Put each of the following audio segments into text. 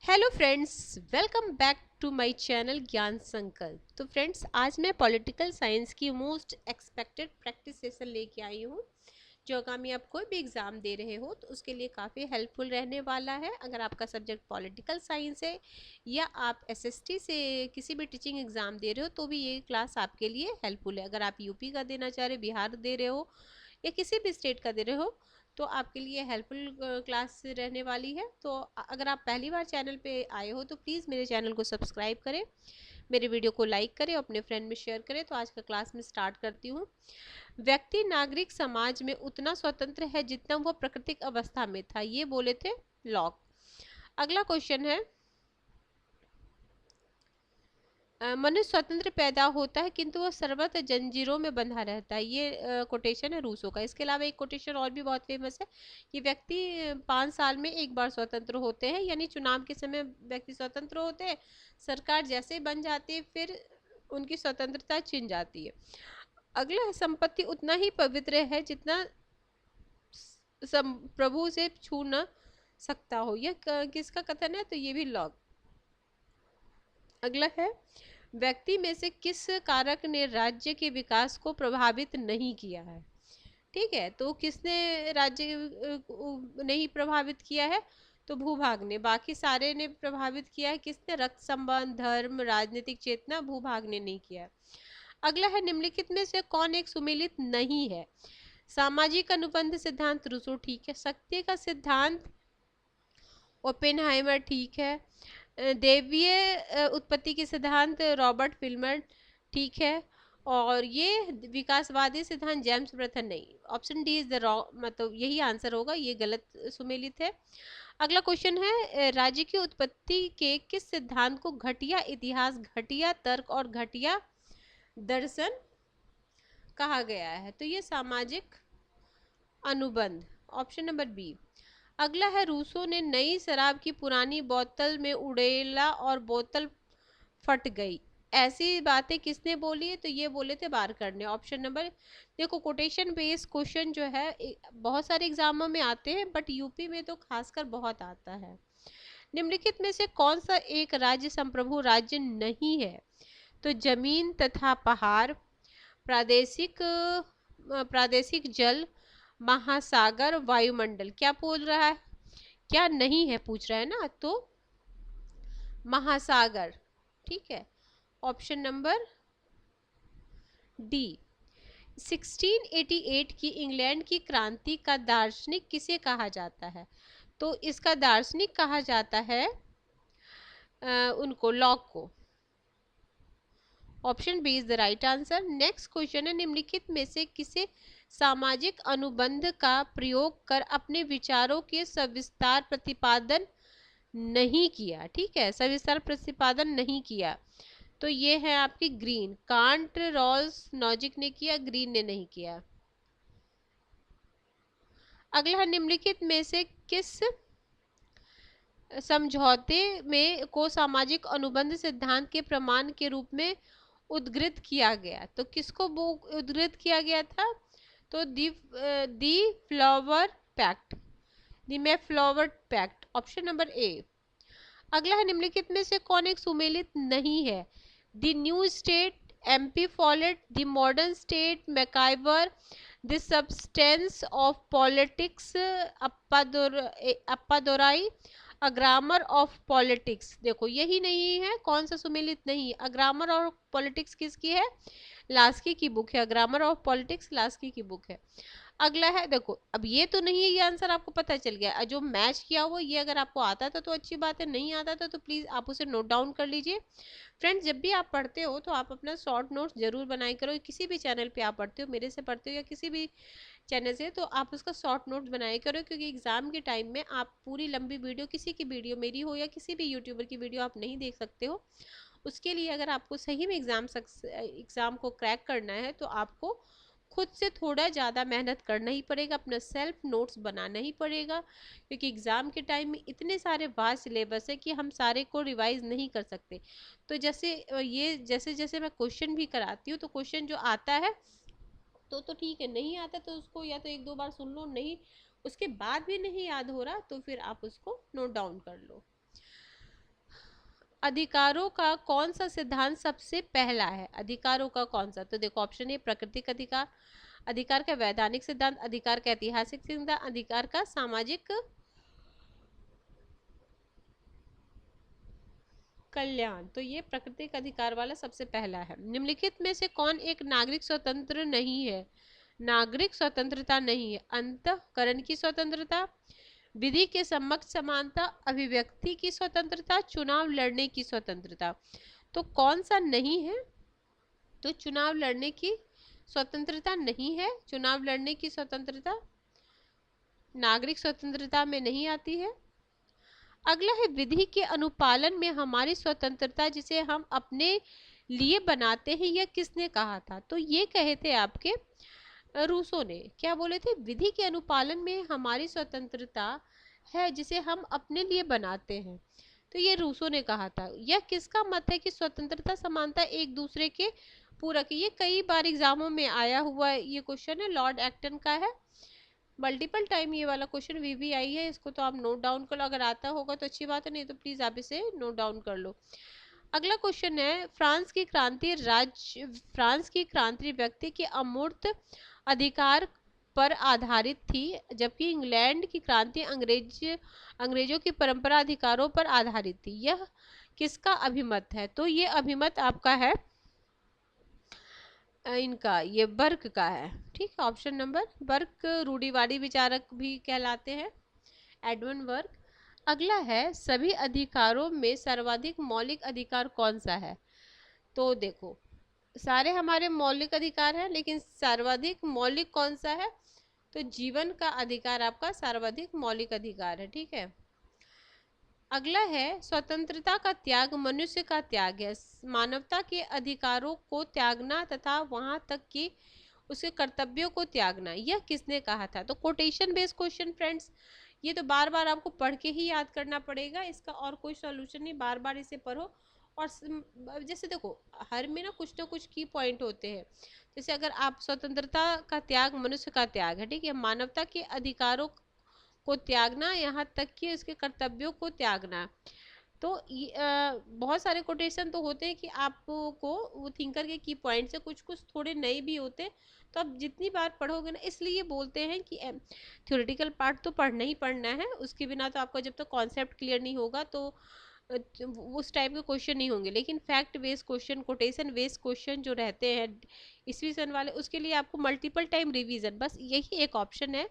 Hello friends, welcome back to my channel Gyan Sankalp. तो friends, आज मैं पॉलिटिकल साइंस की मोस्ट एक्सपेक्टेड प्रैक्टिस सेशन लेके आई हूँ, जो आगामी आप कोई भी एग्ज़ाम दे रहे हो तो उसके लिए काफ़ी हेल्पफुल रहने वाला है। अगर आपका सब्जेक्ट पॉलिटिकल साइंस है या आप एसएसटी से किसी भी टीचिंग एग्ज़ाम दे रहे हो तो भी ये क्लास आपके लिए हेल्पफुल है। अगर आप यूपी का देना चाह रहे हो, बिहार दे रहे हो या किसी भी स्टेट का दे रहे हो तो आपके लिए हेल्पफुल क्लास रहने वाली है। तो अगर आप पहली बार चैनल पे आए हो तो प्लीज़ मेरे चैनल को सब्सक्राइब करें, मेरे वीडियो को लाइक करें और अपने फ्रेंड में शेयर करें। तो आज का क्लास में स्टार्ट करती हूँ। व्यक्ति नागरिक समाज में उतना स्वतंत्र है जितना वह प्राकृतिक अवस्था में था, ये बोले थे लॉक। अगला क्वेश्चन है, मनुष्य स्वतंत्र पैदा होता है किंतु वह सर्वत्र जंजीरों में बंधा रहता है, ये कोटेशन है रूसो का। इसके अलावा एक कोटेशन और भी बहुत फेमस है कि व्यक्ति 5 साल में एक बार स्वतंत्र होते हैं, यानी चुनाव के समय व्यक्ति स्वतंत्र होते हैं, सरकार जैसे ही बन जाती है फिर उनकी स्वतंत्रता छिन जाती है। अगला है, संपत्ति उतना ही पवित्र है जितना प्रभु से छू न सकता हो, यह किसका कथन है? तो ये भी लॉग। अगला है, व्यक्ति में से किस कारक ने राज्य के विकास को प्रभावित नहीं किया है? ठीक है, तो किसने राज्य नहीं प्रभावित किया है? तो भूभाग ने। बाकी सारे ने प्रभावित किया है, किसने? रक्त संबंध, धर्म, राजनीतिक चेतना, भूभाग ने नहीं किया। अगला है, निम्नलिखित में से कौन एक सुमेलित नहीं है? सामाजिक अनुबंध सिद्धांत रूसो, ठीक है। सत्य का सिद्धांत ओपेनहाइमर, ठीक है। दैवीय उत्पत्ति के सिद्धांत रॉबर्ट फिल्मर, ठीक है। और ये विकासवादी सिद्धांत जेम्स ब्रथन, नहीं। Option D is the wrong, मतलब यही आंसर होगा, ये गलत सुमेलित है। अगला क्वेश्चन है, राज्य की उत्पत्ति के किस सिद्धांत को घटिया इतिहास, घटिया तर्क और घटिया दर्शन कहा गया है? तो ये सामाजिक अनुबंध, ऑप्शन नंबर बी। अगला है, रूसो ने नई शराब की पुरानी बोतल में उड़ेला और बोतल फट गई, ऐसी बातें किसने बोली है? तो ये बोले थे बारकर ने, ऑप्शन नंबर। देखो, कोटेशन बेस्ड क्वेश्चन जो है बहुत सारे एग्जामों में आते हैं, बट यूपी में तो खासकर बहुत आता है। निम्नलिखित में से कौन सा एक राज्य संप्रभु राज्य नहीं है? तो जमीन तथा पहाड़, प्रादेशिक प्रादेशिक जल, महासागर, वायुमंडल। क्या बोल रहा है? क्या नहीं है पूछ रहा है ना, तो महासागर, ठीक है। Option number D. 1688 की इंग्लैंड की क्रांति का दार्शनिक किसे कहा जाता है? तो इसका दार्शनिक कहा जाता है उनको, लॉक को। Option B is the right answer. Next question है, निम्नलिखित में से किसे सामाजिक अनुबंध का प्रयोग कर अपने विचारों के सविस्तार प्रतिपादन नहीं किया? ठीक है, सविस्तार प्रतिपादन नहीं किया, तो ये है आपकी ग्रीन। कांट, रॉल्स, नॉजिक ने किया, ग्रीन ने नहीं किया। अगला है, निम्नलिखित में से किस समझौते में को सामाजिक अनुबंध सिद्धांत के प्रमाण के रूप में उद्धृत किया गया? तो किसको वो उद्धृत किया गया था? तो the flower pact, the flower pact, option number A. अगला है, निम्नलिखित में से कौन एक सुमेलित नहीं है? The new state, M P Follett, the modern state, MacIver, the substance of politics, Appadorai, a grammar of politics. देखो, यही नहीं है, कौन सा सुमेलित नहीं? अ ग्रामर ऑफ पॉलिटिक्स किसकी है? लास्की की बुक है, ग्रामर ऑफ पॉलिटिक्स लास्की की बुक है। अगला है, देखो अब ये तो नहीं है, ये आंसर आपको पता चल गया। जो मैच किया हुआ ये अगर आपको आता था तो अच्छी बात है, नहीं आता था तो प्लीज़ आप उसे नोट डाउन कर लीजिए। फ्रेंड्स, जब भी आप पढ़ते हो तो आप अपना शॉर्ट नोट्स जरूर बनाए करो। किसी भी चैनल पे आप पढ़ते हो, मेरे से पढ़ते हो या किसी भी चैनल से, तो आप उसका शॉर्ट नोट्स बनाए करो, क्योंकि एग्जाम के टाइम में आप पूरी लंबी वीडियो, किसी की वीडियो, मेरी हो या किसी भी यूट्यूबर की वीडियो, आप नहीं देख सकते हो। उसके लिए अगर आपको सही में एग्ज़ाम को क्रैक करना है तो आपको खुद से थोड़ा ज़्यादा मेहनत करना ही पड़ेगा, अपना सेल्फ नोट्स बनाना ही पड़ेगा, क्योंकि एग्ज़ाम के टाइम में इतने सारे वास्ट सिलेबस है कि हम सारे को रिवाइज नहीं कर सकते। तो जैसे जैसे मैं क्वेश्चन भी कराती हूँ तो क्वेश्चन जो आता है तो ठीक है, नहीं आता तो उसको या तो एक दो बार सुन लो, नहीं उसके बाद भी नहीं याद हो रहा तो फिर आप उसको नोट डाउन कर लो। अधिकारों का कौन सा सिद्धांत सबसे पहला है? अधिकारों का कौन सा? तो देखो ऑप्शन ए प्राकृतिक अधिकार, अधिकार का वैधानिक सिद्धांत, अधिकार का ऐतिहासिक सिद्धांत, अधिकार का सामाजिक कल्याण। तो ये प्राकृतिक अधिकार वाला सबसे पहला है। निम्नलिखित में से कौन एक नागरिक स्वतंत्र नहीं है? नागरिक स्वतंत्रता नहीं है। अंतःकरण की स्वतंत्रता, विधि के समक्ष समानता, अभिव्यक्ति की स्वतंत्रता, चुनाव लड़ने की स्वतंत्रता। तो कौन सा नहीं है? तो चुनाव लड़ने की स्वतंत्रता नहीं है। चुनाव लड़ने की स्वतंत्रता नागरिक स्वतंत्रता में नहीं आती है। अगला है विधि के अनुपालन में हमारी स्वतंत्रता जिसे हम अपने लिए बनाते हैं, यह किसने कहा था? तो ये कहे थे आपके रूसो ने। क्या बोले थे? विधि के अनुपालन में हमारी स्वतंत्रता है जिसे हम अपने लिए बनाते हैं। तो ये रूसो ने कहा था। यह किसका मत है कि स्वतंत्रता समानता एक दूसरे के पूरक? ये कई बार एग्जामों में आया हुआ ये क्वेश्चन है, लॉर्ड एक्टन का है। मल्टीपल टाइम ये वाला क्वेश्चन भी आई है। इसको तो आप नोट डाउन कर लो, अगर आता होगा तो अच्छी बात है, नहीं तो प्लीज आप इसे नोट डाउन कर लो। अगला क्वेश्चन है, फ्रांस की क्रांति व्यक्ति के अमूर्त अधिकार पर आधारित थी, जबकि इंग्लैंड की क्रांति अंग्रेजों की परंपरा अधिकारों पर आधारित थी। यह किसका अभिमत है? तो ये अभिमत आपका है इनका, ये बर्क का है। ठीक है, ऑप्शन नंबर बर्क रूढ़िवादी विचारक भी कहलाते हैं, एडवर्ड बर्क। अगला है, सभी अधिकारों में सर्वाधिक मौलिक अधिकार कौन सा है? तो देखो सारे हमारे मौलिक अधिकार हैं, लेकिन सर्वाधिक मौलिक कौन सा है? तो जीवन का अधिकार आपका सर्वाधिक मौलिक अधिकार है। ठीक है, अगला है, स्वतंत्रता का त्याग मनुष्य का त्याग है, मानवता के अधिकारों को त्यागना तथा वहां तक कि उसके कर्तव्यों को त्यागना, यह किसने कहा था? तो कोटेशन बेस्ड क्वेश्चन फ्रेंड्स, ये तो बार बार आपको पढ़ के ही याद करना पड़ेगा, इसका और कोई सॉल्यूशन नहीं, बार बार इसे पढ़ो। और जैसे देखो हर में ना कुछ की पॉइंट होते हैं। जैसे अगर आप स्वतंत्रता का त्याग मनुष्य का त्याग है, ठीक है, मानवता के अधिकारों को त्यागना, यहाँ तक कि उसके कर्तव्यों को त्यागना। तो बहुत सारे कोटेशन तो होते हैं कि आपको वो थिंकर के की पॉइंट से कुछ कुछ थोड़े नए भी होते, तो आप जितनी बार पढ़ोगे ना, इसलिए बोलते हैं कि थ्योरेटिकल पार्ट तो पढ़ना ही पढ़ना है, उसके बिना तो आपका जब तक कॉन्सेप्ट क्लियर नहीं होगा तो उस टाइप के क्वेश्चन नहीं होंगे। लेकिन fact based question, quotation based question जो रहते हैं ईस्वी सन वाले, उसके लिए आपको मल्टीपल टाइम रिवीजन, बस यही एक ऑप्शन है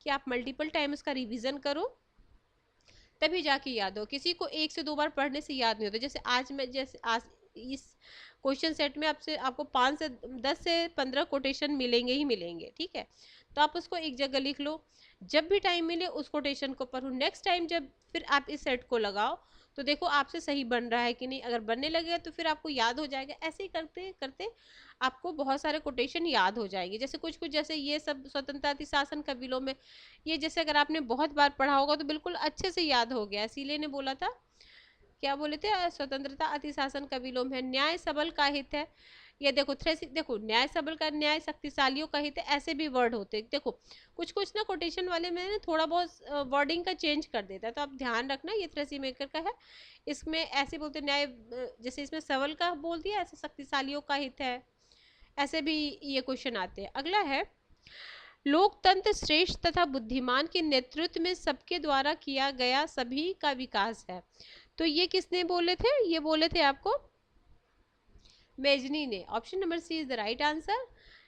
कि आप मल्टीपल टाइम इसका रिवीजन करो, तभी जाके याद हो। किसी को 1 से 2 बार पढ़ने से याद नहीं होता। जैसे आज इस क्वेश्चन सेट में आपको 5 से 10 से 15 कोटेशन मिलेंगे ही मिलेंगे। ठीक है, तो आप उसको एक जगह लिख लो, जब भी टाइम मिले उस कोटेशन को पढ़ो। नेक्स्ट टाइम जब फिर आप इस सेट को लगाओ तो देखो आपसे सही बन रहा है कि नहीं। अगर बनने लगेगा तो फिर आपको याद हो जाएगा। ऐसे ही करते करते आपको बहुत सारे कोटेशन याद हो जाएंगे। जैसे कुछ जैसे ये सब स्वतंत्रता अति शासन का विलोम है, ये जैसे अगर आपने बहुत बार पढ़ा होगा तो बिल्कुल अच्छे से याद हो गया। इसीलिए ने बोला था, क्या बोले थे, स्वतंत्रता अति शासन का विलोम है। न्याय सबल का हित है, ये देखो देखो न्याय सबल का, न्याय शक्तिशालियों का हित है, ऐसे भी वर्ड होते हैं। देखो कुछ ना कोटेशन वाले में थोड़ा बहुत वर्डिंग का चेंज कर देता है, तो आप ध्यान रखना। ये थ्रेसी मेकर का है, इसमें ऐसे बोलते न्याय, जैसे इसमें सबल का बोल दिया, ऐसे शक्तिशालियों का हित है, ऐसे भी ये क्वेश्चन आते हैं। अगला है, लोकतंत्र श्रेष्ठ तथा बुद्धिमान के नेतृत्व में सबके द्वारा किया गया सभी का विकास है। तो ये किसने बोले थे? ये बोले थे आपको मेजनी ने। Option number C is the right answer.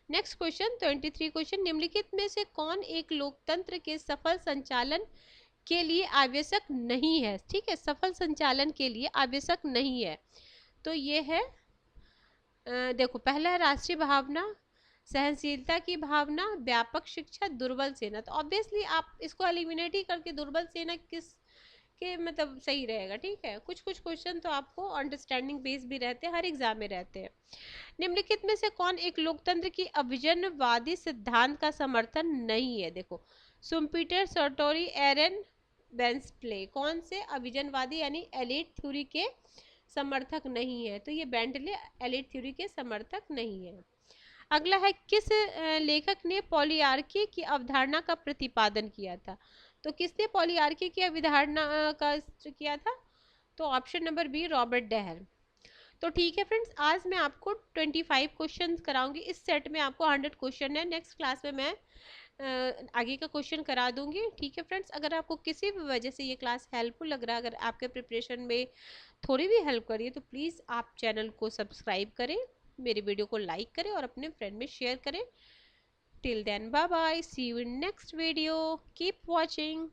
Next question 23 question, निम्नलिखित में से कौन एक लोकतंत्र के सफल संचालन के लिए आवश्यक नहीं है? ठीक है, सफल संचालन के लिए आवश्यक नहीं है। तो ये है देखो, पहला है राष्ट्रीय भावना, सहनशीलता की भावना, व्यापक शिक्षा, दुर्बल सेना। तो ऑब्वियसली आप इसको एलिमिनेट ही करके दुर्बल सेना किस के मतलब सही रहेगा। ठीक है, कुछ क्वेश्चन तो आपको अंडरस्टैंडिंग बेस भी रहते हैं, हर एग्जाम में रहते हैं। निम्नलिखित में से कौन एक लोकतंत्र की अभिजनवादी सिद्धांत का समर्थन नहीं है? देखो सुम्पीटर, सर्टोरी, एरन बेंटले कौन से अभिजनवादी यानी एलिट थ्योरी के समर्थक नहीं है? तो ये बेंटले एलिट थ्योरी के समर्थक नहीं है। अगला है, किस लेखक ने पॉलीआर्की की अवधारणा का प्रतिपादन किया था? तो किसने पॉलीआर्की की अवधारणा का किया था? तो option number B Robert Dahl. तो ठीक है फ्रेंड्स, आज मैं आपको 25 क्वेश्चन कराऊंगी। इस सेट में आपको 100 क्वेश्चन है। नेक्स्ट क्लास में मैं आगे का क्वेश्चन करा दूंगी। ठीक है फ्रेंड्स, अगर आपको किसी भी वजह से ये क्लास हेल्पफुल लग रहा है, अगर आपके प्रिपरेशन में थोड़ी भी हेल्प करिए, तो प्लीज़ आप चैनल को सब्सक्राइब करें, मेरे वीडियो को लाइक करें और अपने फ्रेंड में शेयर करें। Till then bye bye, see you in next video, keep watching.